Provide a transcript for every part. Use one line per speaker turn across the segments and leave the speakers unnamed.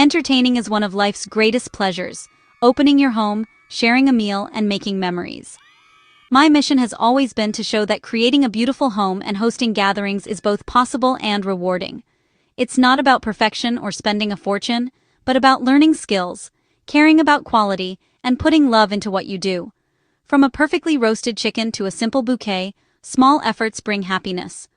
Entertaining is one of life's greatest pleasures, opening your home, sharing a meal, and making memories. My mission has always been to show that creating a beautiful home and hosting gatherings is both possible and rewarding. It's not about perfection or spending a fortune, but about learning skills, caring about quality, and putting love into what you do. From a perfectly roasted chicken to a simple bouquet, small efforts bring happiness.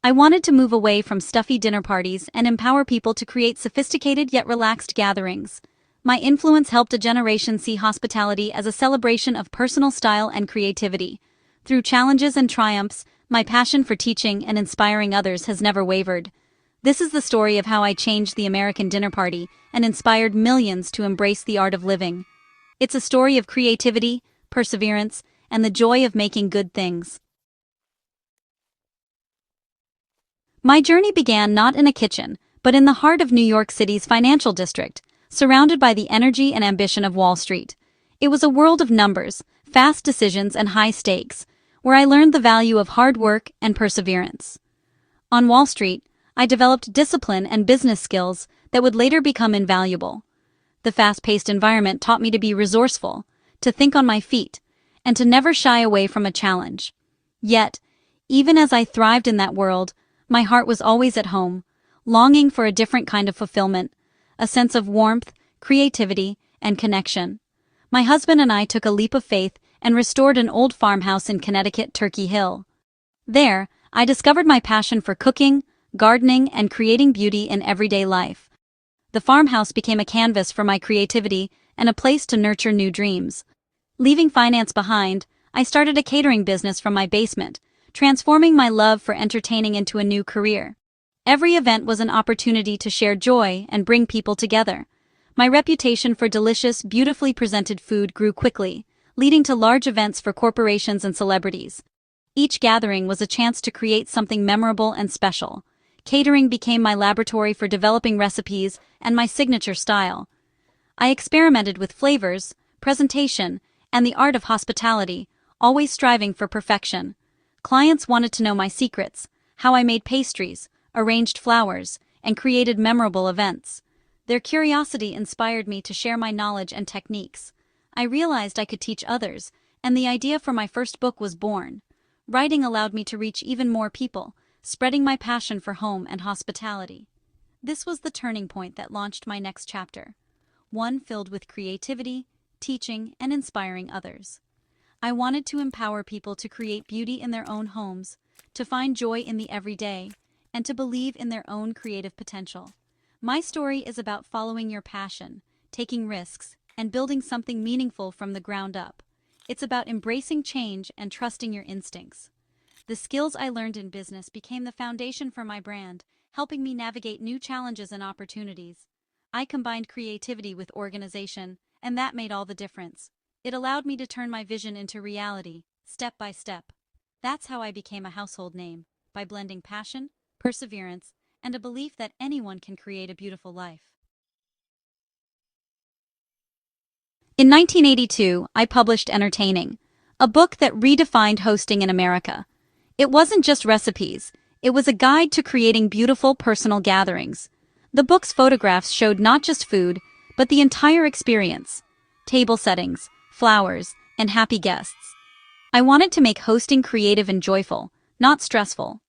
I wanted to move away from stuffy dinner parties and empower people to create sophisticated yet relaxed gatherings. My influence helped a generation see hospitality as a celebration of personal style and creativity. Through challenges and triumphs, my passion for teaching and inspiring others has never wavered. This is the story of how I changed the American dinner party and inspired millions to embrace the art of living. It's a story of creativity, perseverance, and the joy of making good things. My journey began not in a kitchen, but in the heart of New York City's financial district, surrounded by the energy and ambition of Wall Street. It was a world of numbers, fast decisions, and high stakes, where I learned the value of hard work and perseverance. On Wall Street, I developed discipline and business skills that would later become invaluable. The fast-paced environment taught me to be resourceful, to think on my feet, and to never shy away from a challenge. Yet, even as I thrived in that world, my heart was always at home, longing for a different kind of fulfillment, a sense of warmth, creativity, and connection. My husband and I took a leap of faith and restored an old farmhouse in Connecticut, Turkey Hill. There, I discovered my passion for cooking, gardening, and creating beauty in everyday life. The farmhouse became a canvas for my creativity and a place to nurture new dreams. Leaving finance behind, I started a catering business from my basement, transforming my love for entertaining into a new career. Every event was an opportunity to share joy and bring people together. My reputation for delicious, beautifully presented food grew quickly, leading to large events for corporations and celebrities. Each gathering was a chance to create something memorable and special. Catering became my laboratory for developing recipes and my signature style. I experimented with flavors, presentation, and the art of hospitality, always striving for perfection. Clients wanted to know my secrets, how I made pastries, arranged flowers, and created memorable events. Their curiosity inspired me to share my knowledge and techniques. I realized I could teach others, and the idea for my first book was born. Writing allowed me to reach even more people, spreading my passion for home and hospitality. This was the turning point that launched my next chapter, one filled with creativity, teaching, and inspiring others. I wanted to empower people to create beauty in their own homes, to find joy in the everyday, and to believe in their own creative potential. My story is about following your passion, taking risks, and building something meaningful from the ground up. It's about embracing change and trusting your instincts. The skills I learned in business became the foundation for my brand, helping me navigate new challenges and opportunities. I combined creativity with organization, and that made all the difference. It allowed me to turn my vision into reality, step by step. That's how I became a household name, by blending passion, perseverance, and a belief that anyone can create a beautiful life. In 1982, I published Entertaining, a book that redefined hosting in America. It wasn't just recipes, it was a guide to creating beautiful personal gatherings. The book's photographs showed not just food, but the entire experience: table settings, flowers, and happy guests. I wanted to make hosting creative and joyful, not stressful.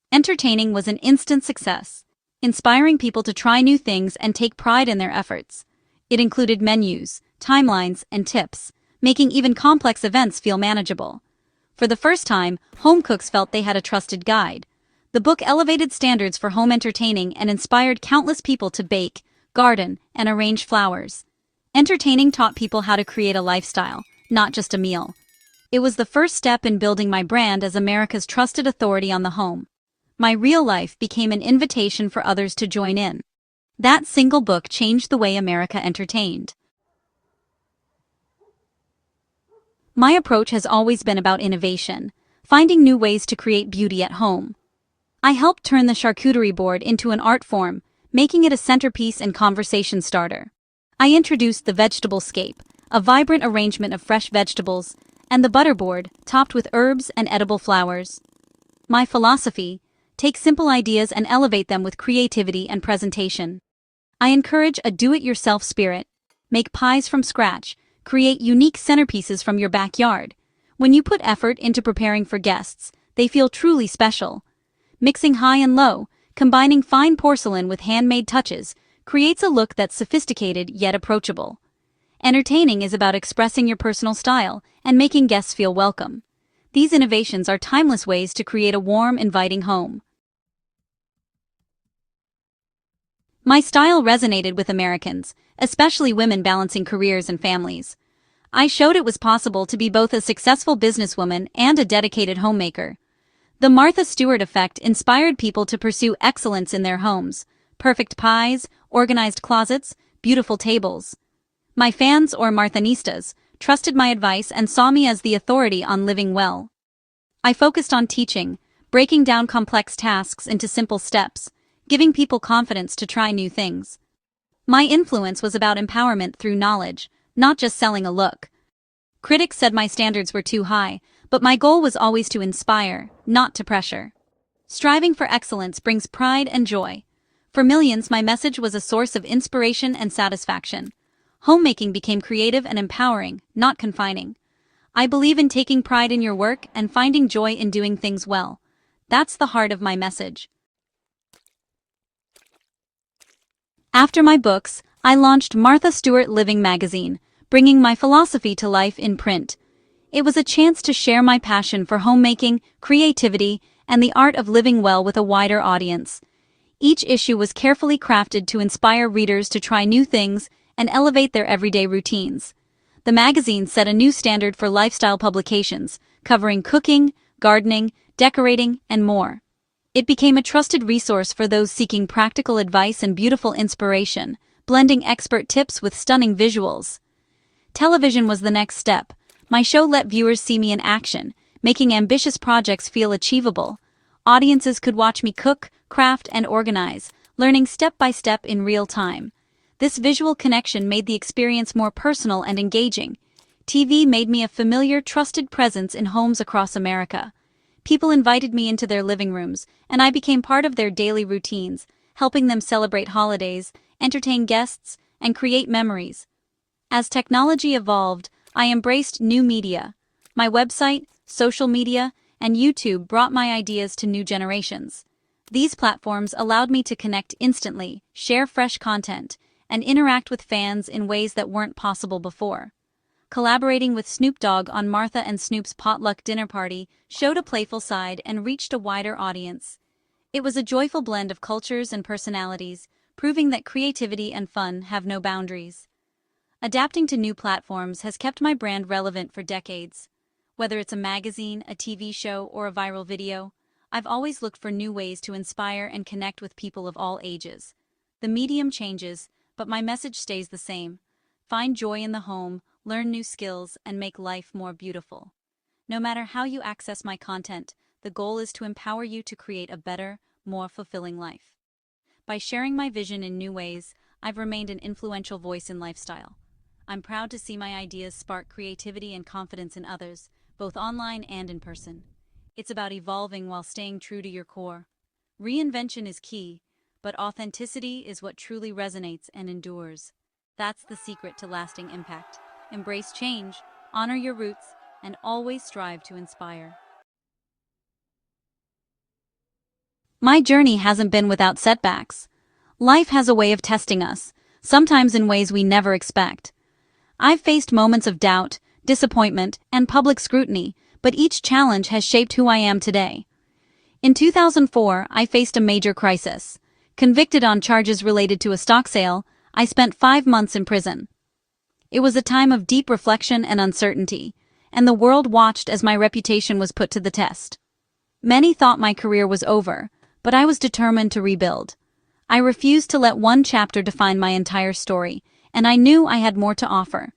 Entertaining was an instant success, inspiring people to try new things and take pride in their efforts. It included menus, timelines, and tips, making even complex events feel manageable. For the first time, home cooks felt they had a trusted guide. The book elevated standards for home entertaining and inspired countless people to bake, garden, and arrange flowers. Entertaining taught people how to create a lifestyle, not just a meal. It was the first step in building my brand as America's trusted authority on the home. My real life became an invitation for others to join in. That single book changed the way America entertained. My approach has always been about innovation, finding new ways to create beauty at home. I helped turn the charcuterie board into an art form, making it a centerpiece and conversation starter. I introduced the vegetable-scape, a vibrant arrangement of fresh vegetables, and the butter board, topped with herbs and edible flowers. My philosophy: take simple ideas and elevate them with creativity and presentation. I encourage a do-it-yourself spirit. Make pies from scratch, create unique centerpieces from your backyard. When you put effort into preparing for guests, they feel truly special. Mixing high and low, combining fine porcelain with handmade touches, creates a look that's sophisticated yet approachable. Entertaining is about expressing your personal style and making guests feel welcome. These innovations are timeless ways to create a warm, inviting home. My style resonated with Americans, especially women balancing careers and families. I showed it was possible to be both a successful businesswoman and a dedicated homemaker. The Martha Stewart effect inspired people to pursue excellence in their homes. Perfect pies, organized closets, beautiful tables. My fans, or Marthanistas, trusted my advice and saw me as the authority on living well. I focused on teaching, breaking down complex tasks into simple steps, giving people confidence to try new things. My influence was about empowerment through knowledge, not just selling a look. Critics said my standards were too high, but my goal was always to inspire, not to pressure. Striving for excellence brings pride and joy. For millions, my message was a source of inspiration and satisfaction. Homemaking became creative and empowering, not confining. I believe in taking pride in your work and finding joy in doing things well. That's the heart of my message. After my books, I launched Martha Stewart Living magazine, bringing my philosophy to life in print. It was a chance to share my passion for homemaking, creativity, and the art of living well with a wider audience. Each issue was carefully crafted to inspire readers to try new things and elevate their everyday routines. The magazine set a new standard for lifestyle publications, covering cooking, gardening, decorating, and more. It became a trusted resource for those seeking practical advice and beautiful inspiration, blending expert tips with stunning visuals. Television was the next step. My show let viewers see me in action, making ambitious projects feel achievable. Audiences could watch me cook, craft, and organize, learning step by step in real time. This visual connection made the experience more personal and engaging. TV made me a familiar, trusted presence in homes across America. People invited me into their living rooms, and I became part of their daily routines, helping them celebrate holidays, entertain guests, and create memories. As technology evolved, I embraced new media. My website, social media, and YouTube brought my ideas to new generations. These platforms allowed me to connect instantly, share fresh content, and interact with fans in ways that weren't possible before. Collaborating with Snoop Dogg on Martha and Snoop's potluck dinner party showed a playful side and reached a wider audience. It was a joyful blend of cultures and personalities, proving that creativity and fun have no boundaries. Adapting to new platforms has kept my brand relevant for decades. Whether it's a magazine, a TV show, or a viral video, I've always looked for new ways to inspire and connect with people of all ages. The medium changes, but my message stays the same. Find joy in the home, learn new skills, and make life more beautiful. No matter how you access my content, the goal is to empower you to create a better, more fulfilling life. By sharing my vision in new ways, I've remained an influential voice in lifestyle. I'm proud to see my ideas spark creativity and confidence in others, both online and in person. It's about evolving while staying true to your core. Reinvention is key, but authenticity is what truly resonates and endures. That's the secret to lasting impact. Embrace change, honor your roots, and always strive to inspire. My journey hasn't been without setbacks. Life has a way of testing us, sometimes in ways we never expect. I've faced moments of doubt, disappointment, and public scrutiny, but each challenge has shaped who I am today. In 2004, I faced a major crisis. Convicted on charges related to a stock sale, I spent 5 months in prison. It was a time of deep reflection and uncertainty, and the world watched as my reputation was put to the test. Many thought my career was over, but I was determined to rebuild. I refused to let one chapter define my entire story, and I knew I had more to offer.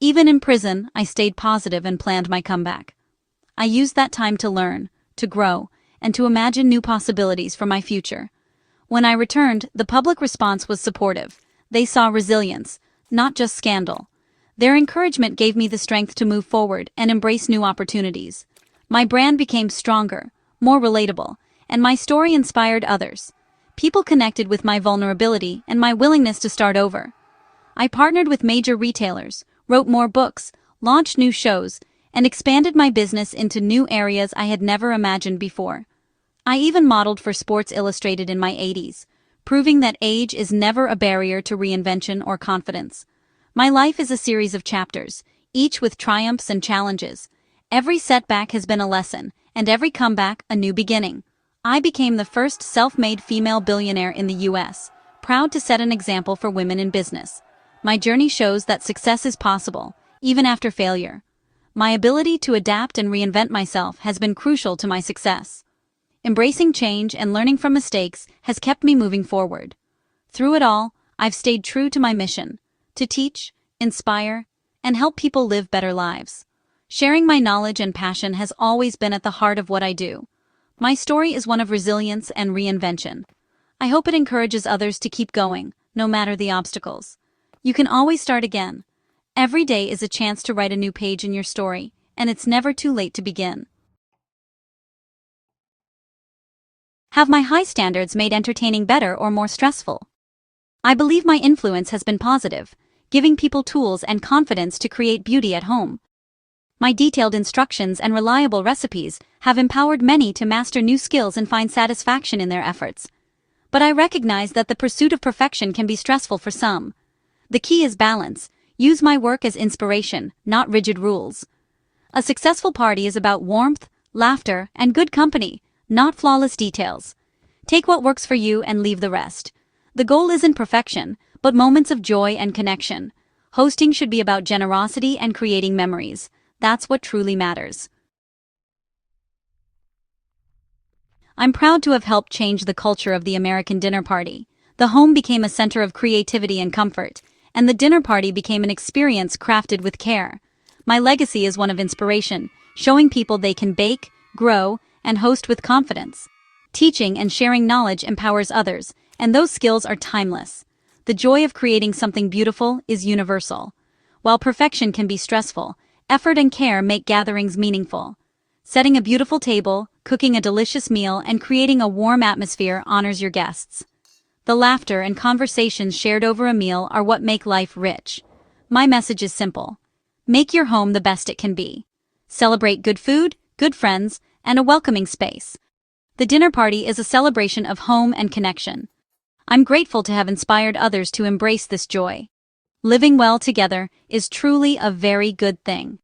Even in prison, I stayed positive and planned my comeback. I used that time to learn, to grow, and to imagine new possibilities for my future. When I returned, the public response was supportive. They saw resilience, not just scandal. Their encouragement gave me the strength to move forward and embrace new opportunities. My brand became stronger, more relatable, and my story inspired others. People connected with my vulnerability and my willingness to start over. I partnered with major retailers, wrote more books, launched new shows, and expanded my business into new areas I had never imagined before. I even modeled for Sports Illustrated in my 80s, proving that age is never a barrier to reinvention or confidence. My life is a series of chapters, each with triumphs and challenges. Every setback has been a lesson, and every comeback a new beginning. I became the first self-made female billionaire in the U.S., proud to set an example for women in business. My journey shows that success is possible, even after failure. My ability to adapt and reinvent myself has been crucial to my success. Embracing change and learning from mistakes has kept me moving forward. Through it all, I've stayed true to my mission: to teach, inspire, and help people live better lives. Sharing my knowledge and passion has always been at the heart of what I do. My story is one of resilience and reinvention. I hope it encourages others to keep going, no matter the obstacles. You can always start again. Every day is a chance to write a new page in your story, and it's never too late to begin. Have my high standards made entertaining better or more stressful? I believe my influence has been positive, giving people tools and confidence to create beauty at home. My detailed instructions and reliable recipes have empowered many to master new skills and find satisfaction in their efforts. But I recognize that the pursuit of perfection can be stressful for some. The key is balance. Use my work as inspiration, not rigid rules. A successful party is about warmth, laughter, and good company, not flawless details. Take what works for you and leave the rest. The goal isn't perfection, but moments of joy and connection. Hosting should be about generosity and creating memories. That's what truly matters. I'm proud to have helped change the culture of the American dinner party. The home became a center of creativity and comfort, and the dinner party became an experience crafted with care. My legacy is one of inspiration, showing people they can bake, grow, and host with confidence. Teaching and sharing knowledge empowers others, and those skills are timeless. The joy of creating something beautiful is universal. While perfection can be stressful, effort and care make gatherings meaningful. Setting a beautiful table, cooking a delicious meal, and creating a warm atmosphere honors your guests. The laughter and conversations shared over a meal are what make life rich. My message is simple. Make your home the best it can be. Celebrate good food, good friends, and a welcoming space. The dinner party is a celebration of home and connection. I'm grateful to have inspired others to embrace this joy. Living well together is truly a very good thing.